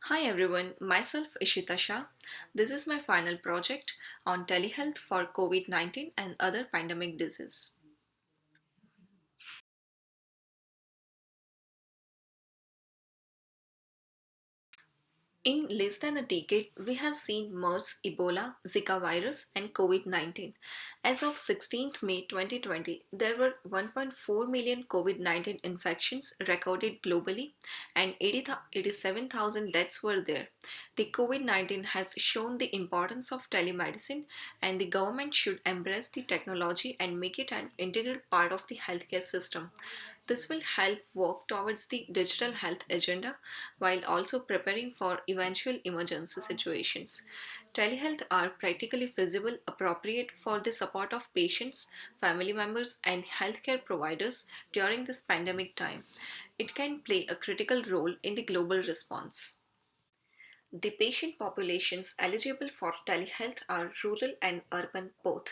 Hi everyone, myself Ishita Shah. This is my final project on telehealth for COVID-19 and other pandemic diseases. In less than a decade, we have seen MERS, Ebola, Zika virus, and COVID 19. As of 16th May 2020, there were 1.4 million COVID 19 infections recorded globally, and 87,000 deaths were there. The COVID 19 has shown the importance of telemedicine, and the government should embrace the technology and make it an integral part of the healthcare system. This will help work towards the digital health agenda while also preparing for eventual emergency situations. Telehealth are practically feasible, appropriate for the support of patients, family members, and healthcare providers during this pandemic time. It can play a critical role in the global response. The patient populations eligible for telehealth are rural and urban both.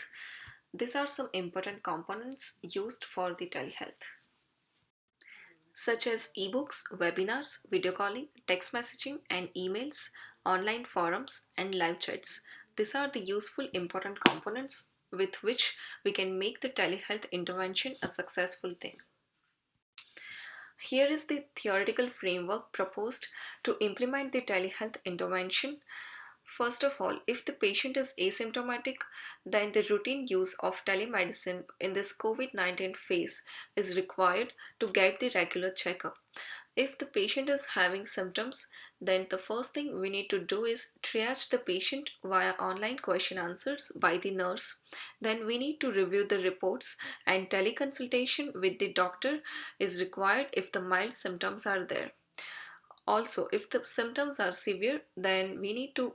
These are some important components used for the telehealth, such as ebooks, webinars, video calling, text messaging, and emails, online forums, and live chats. These are the useful, important components with which we can make the telehealth intervention a successful thing. Here is the theoretical framework proposed to implement the telehealth intervention. First of all, if the patient is asymptomatic, then the routine use of telemedicine in this COVID 19 phase is required to get the regular checkup. If the patient is having symptoms, then the first thing we need to do is triage the patient via online question answers by the nurse. Then we need to review the reports, and teleconsultation with the doctor is required if the mild symptoms are there. Also, if the symptoms are severe, then we need to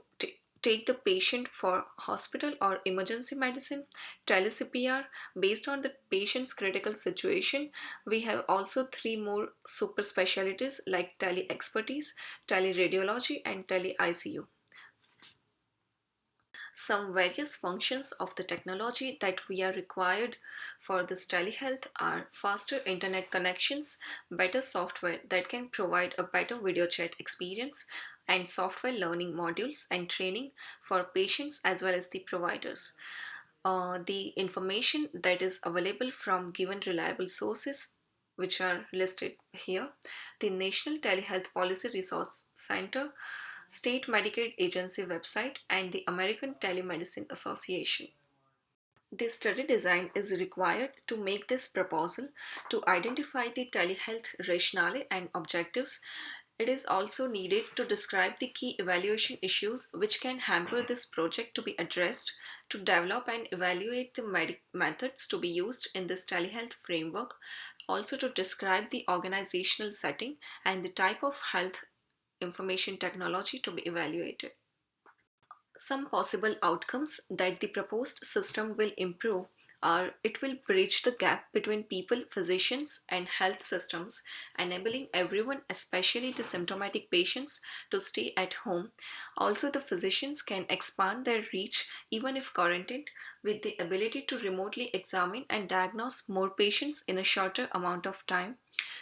take the patient for hospital or emergency medicine, tele-CPR. Based on the patient's critical situation, we have also three more super specialties like tele-expertise, tele-radiology, and tele-ICU. Some various functions of the technology that we are required for this telehealth are faster internet connections, better software that can provide a better video chat experience, and software learning modules and training for patients as well as the providers. The information that is available from given reliable sources, which are listed here: the National Telehealth Policy Resource Center, State Medicaid Agency website, and the American Telemedicine Association. The study design is required to make this proposal to identify the telehealth rationale and objectives. It is also needed to describe the key evaluation issues which can hamper this project to be addressed, to develop and evaluate the methods to be used in this telehealth framework, also to describe the organizational setting and the type of health information technology to be evaluated. Some possible outcomes that the proposed system will improve are: it will bridge the gap between people, physicians, and health systems, enabling everyone, especially the symptomatic patients, to stay at home. Also, the physicians can expand their reach even if quarantined, with the ability to remotely examine and diagnose more patients in a shorter amount of time.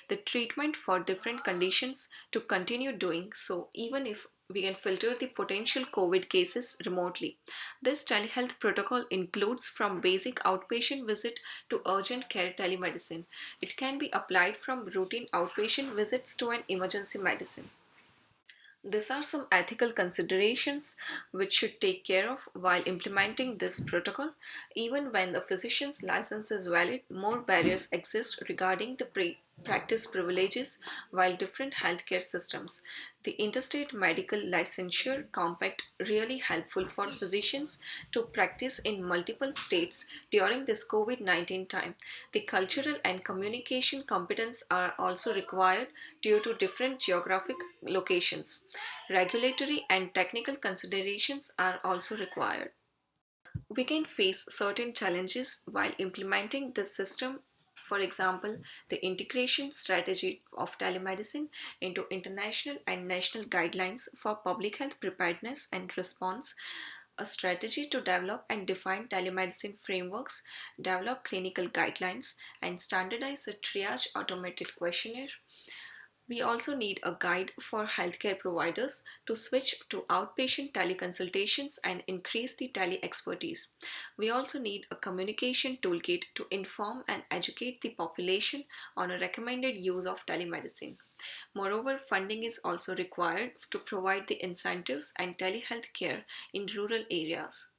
The treatment for different conditions to continue doing so even if we can filter the potential COVID cases remotely. This telehealth protocol includes from basic outpatient visit to urgent care telemedicine. It can be applied from routine outpatient visits to an emergency medicine. These are some ethical considerations which should take care of while implementing this protocol. Even when the physician's license is valid, more barriers exist regarding the practice privileges while different healthcare systems. The interstate medical licensure compact really helpful for physicians to practice in multiple states during this COVID-19 time. The cultural and communication competence are also required due to different geographic locations. Regulatory and technical considerations are also required. We can face certain challenges while implementing this system. For example, the integration strategy of telemedicine into international and national guidelines for public health preparedness and response, a strategy to develop and define telemedicine frameworks, develop clinical guidelines, and standardize a triage automated questionnaire. We also need a guide for healthcare providers to switch to outpatient teleconsultations and increase the tele expertise. We also need a communication toolkit to inform and educate the population on a recommended use of telemedicine. Moreover, funding is also required to provide the incentives and telehealth care in rural areas.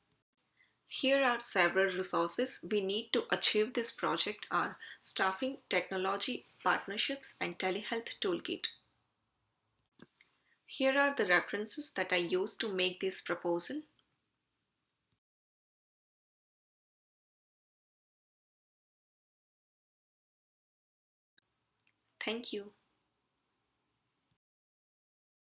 Here are several resources we need to achieve this project are staffing, technology, partnerships, and telehealth toolkit. Here are the references that I used to make this proposal. Thank you.